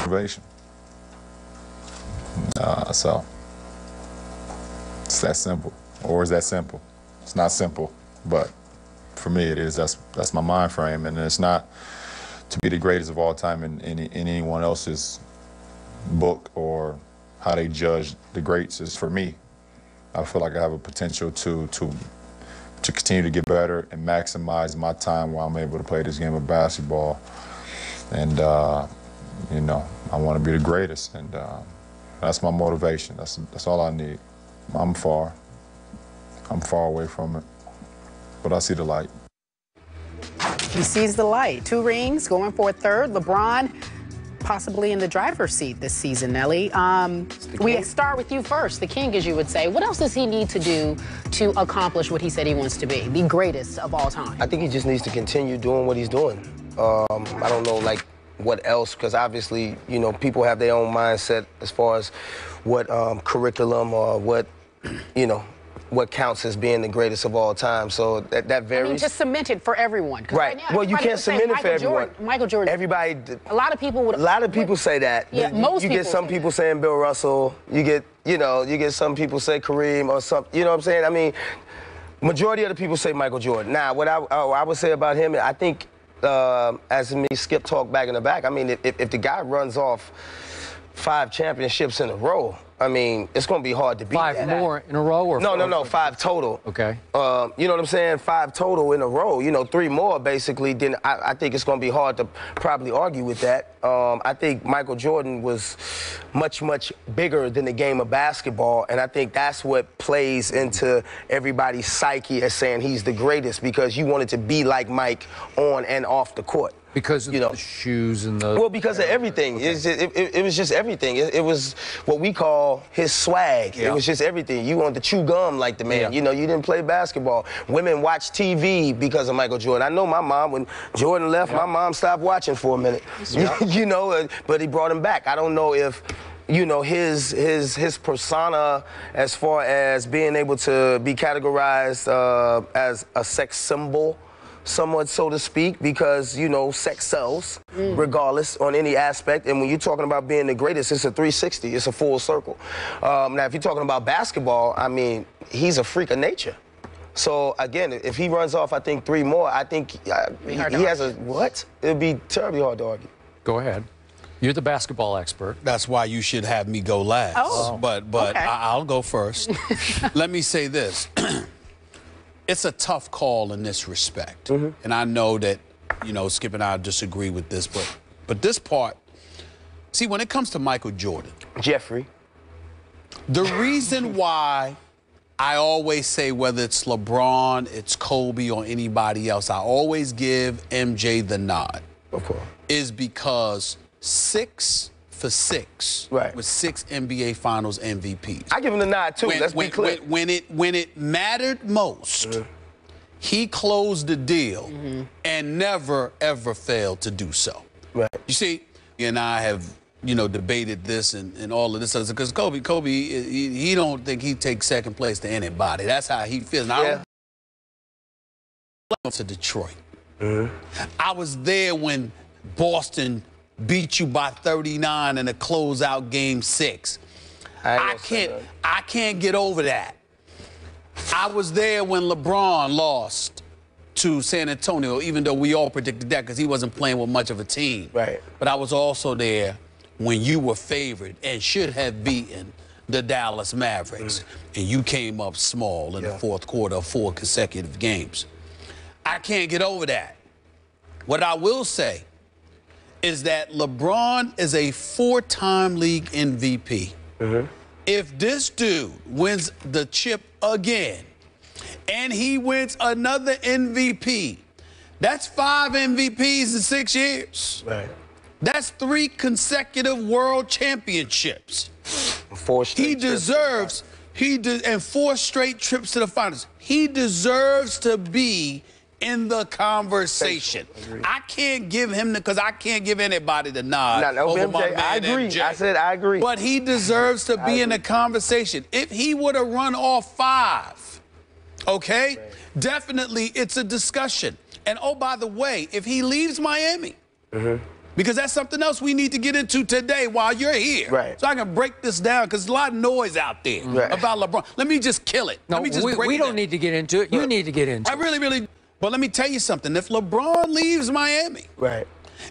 motivation. So it's that simple, or is that simple? It's not simple, but for me it is. That's my mind frame, and it's not to be the greatest of all time in anyone else's book or how they judge the greats. Is for me. I feel like I have a potential to continue to get better and maximize my time while I'm able to play this game of basketball. And you know, I want to be the greatest, and that's my motivation. That's all I need. I'm far away from it, but I see the light. He sees the light. 2 rings, going for a third. LeBron possibly in the driver's seat this season, Nelly. We start with you first, the king, as you would say. What else does he need to do to accomplish what he said he wants to be, the greatest of all time? I think he just needs to continue doing what he's doing. I don't know, like, what else, because obviously, you know, people have their own mindset as far as what curriculum or what, you know, what counts as being the greatest of all time. So that varies. I mean, just cement it for everyone. Right. Now, well, you can't cement it for everyone. Michael Jordan. Everybody. A lot of people would. A lot of people say that. Yeah, most you people. Get some people saying Bill Russell. You get some people say Kareem or something. You know what I'm saying? I mean, majority of the people say Michael Jordan. Now, what I would say about him, I think, as me Skip talked back in the back, I mean, if the guy runs off 5 championships in a row, I mean, it's going to be hard to beat 5 that. more in a row? Or No, 5 total. Okay. You know what I'm saying? 5 total in a row. You know, 3 more, basically. Then I think it's going to be hard to probably argue with that. I think Michael Jordan was much, much bigger than the game of basketball, and I think that's what plays into everybody's psyche as saying he's the greatest, because you wanted to be like Mike on and off the court. Because of the shoes and the... Well, because of everything. Okay. It was just everything. It was what we call his swag. Yeah. It was just everything. You wanted to chew gum like the man. Yeah. You know, you didn't play basketball. Women watched TV because of Michael Jordan. I know my mom, when Jordan left, my mom stopped watching for a minute. You know, but he brought him back. I don't know if... You know, his persona as far as being able to be categorized as a sex symbol, somewhat, so to speak, because, you know, sex sells, regardless, on any aspect. And when you're talking about being the greatest, it's a 360. It's a full circle. Now, if you're talking about basketball, I mean, he's a freak of nature. So, again, if he runs off, I think 3 more, I think he has a... What? It would be terribly hard to argue. Go ahead. You're the basketball expert. That's why you should have me go last. Oh. But okay. I'll go first. Let me say this. It's a tough call in this respect. And I know that, you know, Skip and I disagree with this, but this part, see, when it comes to Michael Jordan. Jeffrey. The reason why I always say, whether it's LeBron, it's Kobe, or anybody else, I always give MJ the nod. Of course. Is because 6 for 6 with 6 NBA Finals MVPs. I give him the nod too. Let's be clear. When it mattered most, he closed the deal and never ever failed to do so. Right. You see, you and I have, you know, debated this and all of this other, because Kobe, he don't think he takes second place to anybody. That's how he feels. Now, to Detroit. I was there when Boston beat you by 39 in a closeout game 6. I can't get over that. I was there when LeBron lost to San Antonio, even though we all predicted that because he wasn't playing with much of a team. Right. But I was also there when you were favored and should have beaten the Dallas Mavericks, and you came up small in the 4th quarter of 4 consecutive games. I can't get over that. What I will say is that LeBron is a 4-time league MVP. If this dude wins the chip again and he wins another MVP, that's 5 MVPs in 6 years. Right. That's 3 consecutive world championships. 4 straight he deserves, and 4 straight trips to the finals. He deserves to be in the conversation. I can't give him because I can't give anybody the nod. Over MJ, my man I agree. MJ. I said I agree. But he deserves to be in the conversation. If he would have run all 5, okay, definitely it's a discussion. And oh, by the way, if he leaves Miami, Because that's something else we need to get into today while you're here. Right. So I can break this down because there's a lot of noise out there about LeBron. Let me just kill it. No, Let me just break we it don't down. need to get into it. You need to get into it. I really. But let me tell you something. If LeBron leaves Miami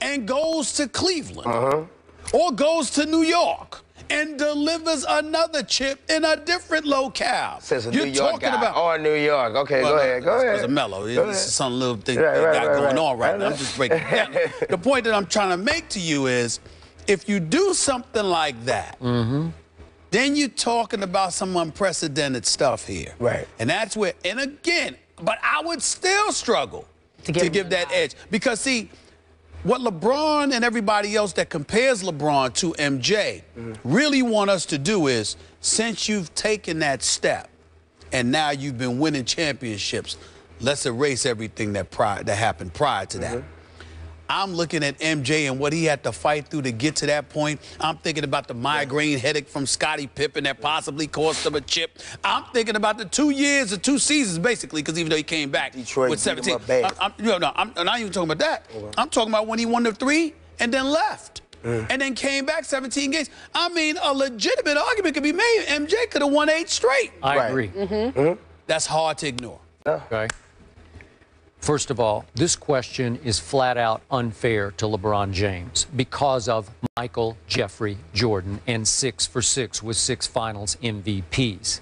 and goes to Cleveland or goes to New York and delivers another chip in a different locale. Says a You're New York talking guy about or New York. Okay, well, go ahead. It's a mellow. It's some little thing they got going on right now. I'm just breaking it down. The point that I'm trying to make to you is, if you do something like that, then you're talking about some unprecedented stuff here. Right. And that's where, and again, but I would still struggle to give that edge. Because, see, what LeBron and everybody else that compares LeBron to MJ really want us to do is, since you've taken that step and now you've been winning championships, let's erase everything that happened prior to that. I'm looking at MJ and what he had to fight through to get to that point. I'm thinking about the migraine headache from Scottie Pippen that possibly cost him a chip. I'm thinking about the 2 years or 2 seasons, basically, because even though he came back Detroit with 17. I'm not even talking about that. I'm talking about when he won the 3 and then left. And then came back 17 games. I mean, a legitimate argument could be made. MJ could have won 8 straight. I agree. That's hard to ignore. Okay. First of all, this question is flat out unfair to LeBron James because of Michael Jeffrey Jordan and 6 for 6 with 6 Finals MVPs.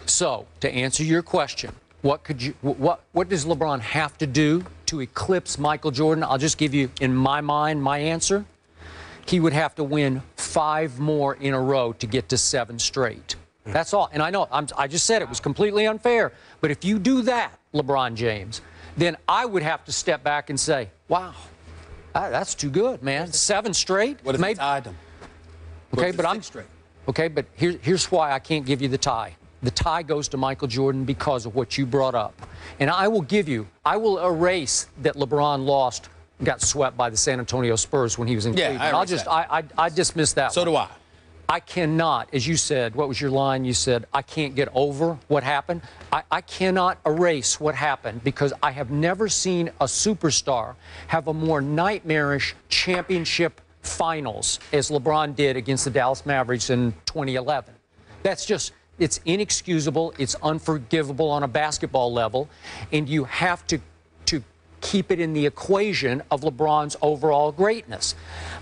So, to answer your question, what does LeBron have to do to eclipse Michael Jordan? I'll just give you, in my mind, my answer. He would have to win 5 more in a row to get to 7 straight. That's all. And I know, I just said it was completely unfair. But if you do that, LeBron James, then I would have to step back and say, wow, that's too good, man. 7 straight? What if he tied them? Okay, but straight? Okay, but here's why I can't give you the tie. The tie goes to Michael Jordan because of what you brought up. And I will erase that LeBron got swept by the San Antonio Spurs when he was in Cleveland. I dismiss that. So do I. I cannot, as you said, what was your line? You said, I can't get over what happened. I cannot erase what happened because I have never seen a superstar have a more nightmarish championship finals as LeBron did against the Dallas Mavericks in 2011. That's just, it's inexcusable. It's unforgivable on a basketball level. And you have to keep it in the equation of LeBron's overall greatness.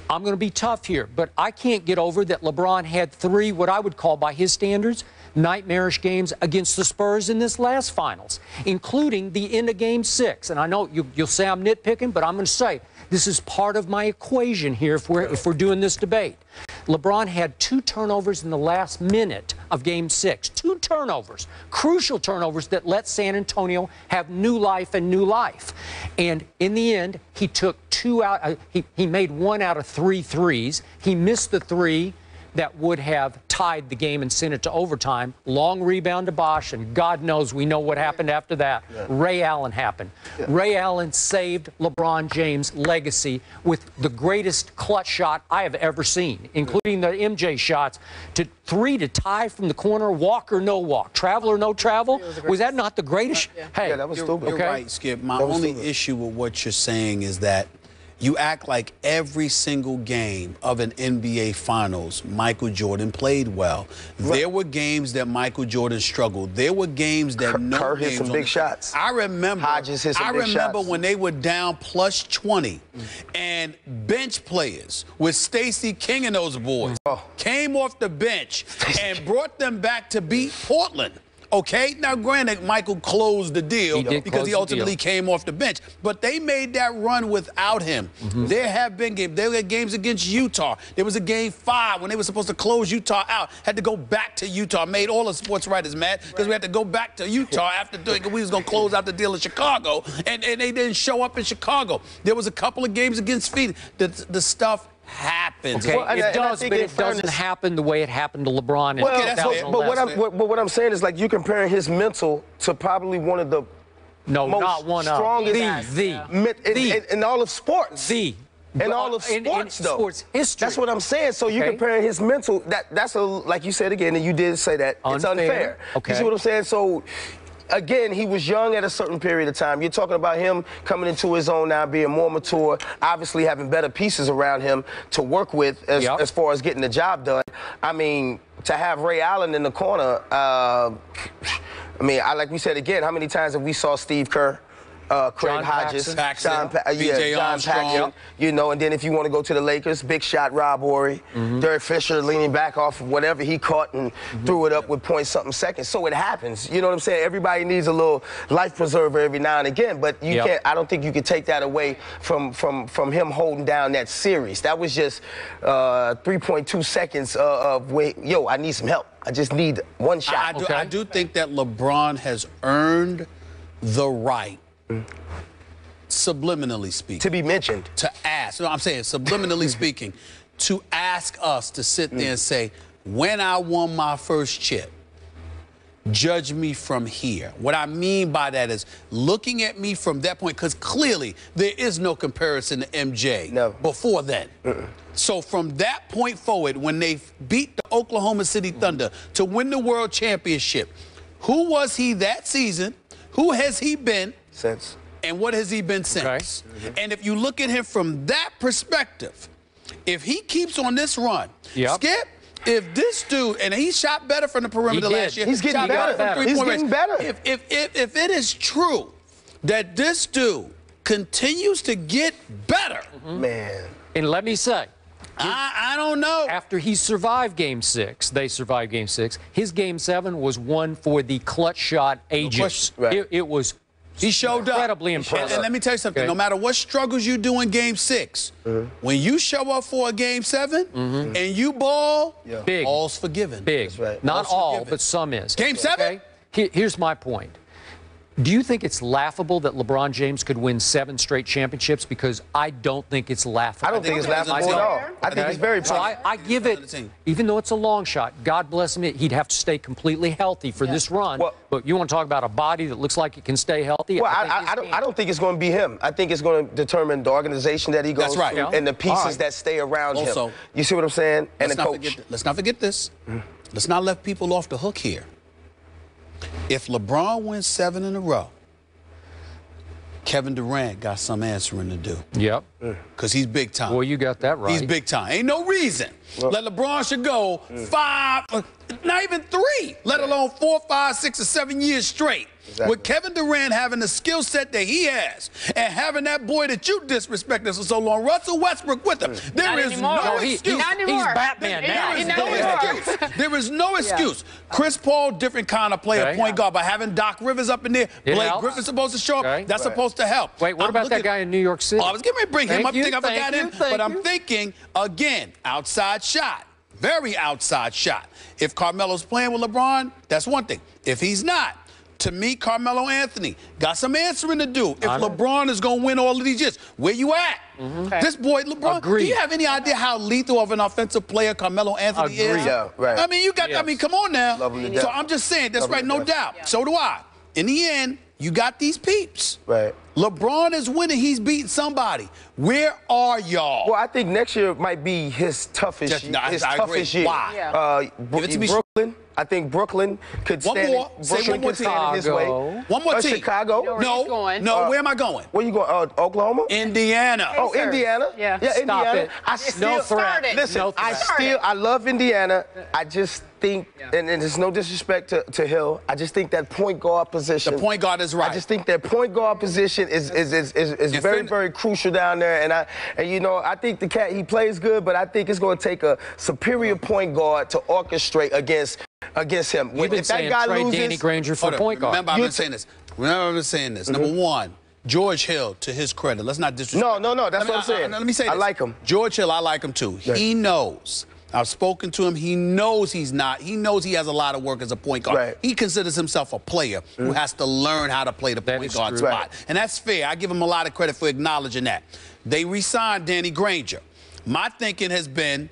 I'm going to be tough here, but I can't get over that LeBron had 3, what I would call by his standards, nightmarish games against the Spurs in this last finals, including the end of Game 6. And I know you'll say I'm nitpicking, but I'm going to say this is part of my equation here if we're doing this debate. LeBron had 2 turnovers in the last minute of Game 6. 2 turnovers, crucial turnovers that let San Antonio have new life and new life. And in the end, he took 2 out. He made 1 out of 3 threes. He missed the 3 that would have tied the game and sent it to overtime. Long rebound to Bosh, and God knows we know what happened after that. Ray Allen happened. Ray Allen saved LeBron James' legacy with the greatest clutch shot I have ever seen, including the MJ shots, to 3 to tie from the corner, walk or no walk, travel or no travel. Was that not the greatest? Hey, that was stupid. You're right, Skip. My only issue with what you're saying is that you act like every single game of an NBA Finals, Michael Jordan played well. Right. There were games that Michael Jordan struggled. There were games that Kerr hit some big shots. I remember. Hodges hit some big shots. When they were down plus 20, and bench players with Stacey King and those boys came off the bench and brought them back to beat Portland. Okay, now granted, Michael closed the deal because he ultimately came off the bench. But they made that run without him. There have been games. There were games against Utah. There was a Game 5 when they were supposed to close Utah out. Had to go back to Utah. Made all the sports writers mad because we had to go back to Utah after we was going to close out the deal in Chicago. And they didn't show up in Chicago. There was a couple of games against Phoenix. The stuff happens. Okay, it does, but it doesn't happen the way it happened to LeBron in 2011. But what I'm saying is, like, you comparing his mental to probably one of the most strongest in all of sports. In all of sports, though. Sports history. That's what I'm saying. So you're comparing his mental. That's like you said again, and you did say that it's unfair. Okay. You see what I'm saying? So again, he was young at a certain period of time. You're talking about him coming into his own now, being more mature, obviously having better pieces around him to work with as far as getting the job done. I mean, to have Ray Allen in the corner, I mean, like we said again, how many times have we saw Steve Kerr, Craig Hodges, John Paxson, you know, and then if you want to go to the Lakers, big shot Rob Horry, Derek Fisher leaning back off of whatever he caught and threw it up with point-something seconds. So it happens. You know what I'm saying? Everybody needs a little life preserver every now and again, but you can't. I don't think you can take that away from him holding down that series. That was just 3.2 seconds of wait, yo, I need some help. I just need one shot. I do think that LeBron has earned the right, subliminally speaking, to be mentioned, to ask. No, I'm saying subliminally speaking, to ask us to sit there and say, when I won my first chip, judge me from here. What I mean by that is looking at me from that point, because clearly there is no comparison to MJ before then. So from that point forward, when they beat the Oklahoma City Thunder to win the world championship, who was he that season? Who has he been since? And what has he been since? And if you look at him from that perspective, if he keeps on this run, Skip, if this dude, and he shot better from the perimeter last year. He's getting better. He's getting better. If it is true that this dude continues to get better, man. And let me say, I don't know. After he survived Game 6, they survived Game 6, his Game 7 was one for the clutch shot ages. It was he showed incredibly impressive. And let me tell you something. No matter what struggles you do in Game 6, when you show up for a Game 7 and you ball, big, all's forgiven. Big. Not all, but some is. Game 7? Here's my point. Do you think it's laughable that LeBron James could win 7 straight championships? Because I don't think it's laughable. I don't think it's laughable at all. I think it's very possible. So I give it, even though it's a long shot, God bless him, he'd have to stay completely healthy for this run. But you want to talk about a body that looks like it can stay healthy? Well, I don't think it's going to be him. I think it's going to determine the organization that he goes to and the pieces that stay around him. You see what I'm saying? And the coach. Let's not forget this. Let's not let people off the hook here. If LeBron wins 7 in a row, Kevin Durant got some answering to do. Yep. Because he's big time. Well, you got that right. He's big time. Ain't no reason that LeBron should go 5, not even 3, let alone 4, 5, 6, or 7 years straight. With Kevin Durant having the skill set that he has and having that boy that you disrespected for so long, Russell Westbrook, with him, there is no excuse. He's Batman now. There is no excuse. Chris Paul, different kind of player, point guard, but having Doc Rivers up in there, Blake Griffin's supposed to show up. That's supposed to help. Wait, what about that guy in New York City? I was getting ready to bring him up. I forgot him. But I'm thinking, again, outside shot. Very outside shot. If Carmelo's playing with LeBron, that's one thing. If he's not, to me, Carmelo Anthony got some answering to do. If LeBron is going to win all of these years, where you at? This boy, LeBron, do you have any idea how lethal of an offensive player Carmelo Anthony is? Yeah, right. I mean, you got, I mean, come on now. So I'm just saying, that's right, no doubt. So do I. In the end, you got these peeps. Right. LeBron is winning. He's beating somebody. Where are y'all? Well, I think next year might be his toughest year. Why? Give it to me. Brooklyn. I think Brooklyn could stand it his way. One more team. Chicago. No. Where am I going? Where you going? Oklahoma? Indiana. Oh, Indiana. Yeah, Indiana. I no threat. Listen, I love Indiana. I just think, and there's no disrespect to Hill, I just think that point guard position. The point guard is right. I just think that point guard position is very, very crucial down there. And you know, I think the cat, he plays good, but I think it's going to take a superior point guard to orchestrate against him. You've been saying trade Danny Granger for point guard. Remember, I've been saying this. Number one, George Hill, to his credit, let's not disrespect. No, that's what I'm saying. Let me say this. I like him. George Hill, I like him too. He knows. I've spoken to him. He knows he's not. He knows he has a lot of work as a point guard. Right. He considers himself a player who has to learn how to play the point guard spot. And that's fair. I give him a lot of credit for acknowledging that. They re-signed Danny Granger. My thinking has been,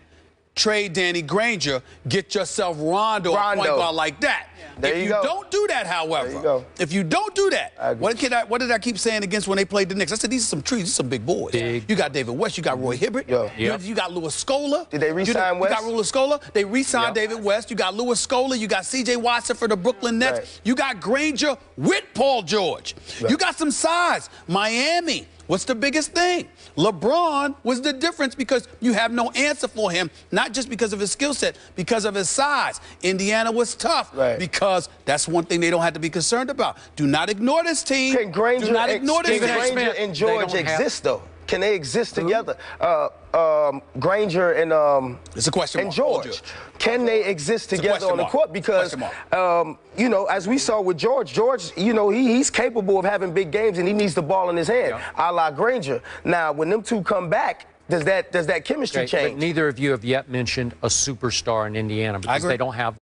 trade Danny Granger, get yourself Rondo, a point guard like that. There if you you go. don't do that, however, if you don't do that, what did I keep saying against when they played the Knicks? I said, these are some trees, these are some big boys. You got David West, you got Roy Hibbert, you got Louis Scola. Did they re-sign West? You got Louis Scola. They re-signed David West. You got Louis Scola. You got C.J. Watson for the Brooklyn Nets. Right. You got Granger with Paul George. You got some size. Miami. What's the biggest thing? LeBron was the difference because you have no answer for him, not just because of his skill set, because of his size. Indiana was tough because that's one thing they don't have to be concerned about. Do not ignore this team. Can Granger, Do not ignore this team. Granger and George exist, though? Can they exist together? Granger and it's a question and mark. George. Can they exist together on the court? Because you know, as we saw with George, you know, he's capable of having big games and he needs the ball in his hand, a la Granger. Now, when them two come back, does that chemistry change? But neither of you have yet mentioned a superstar in Indiana because they don't have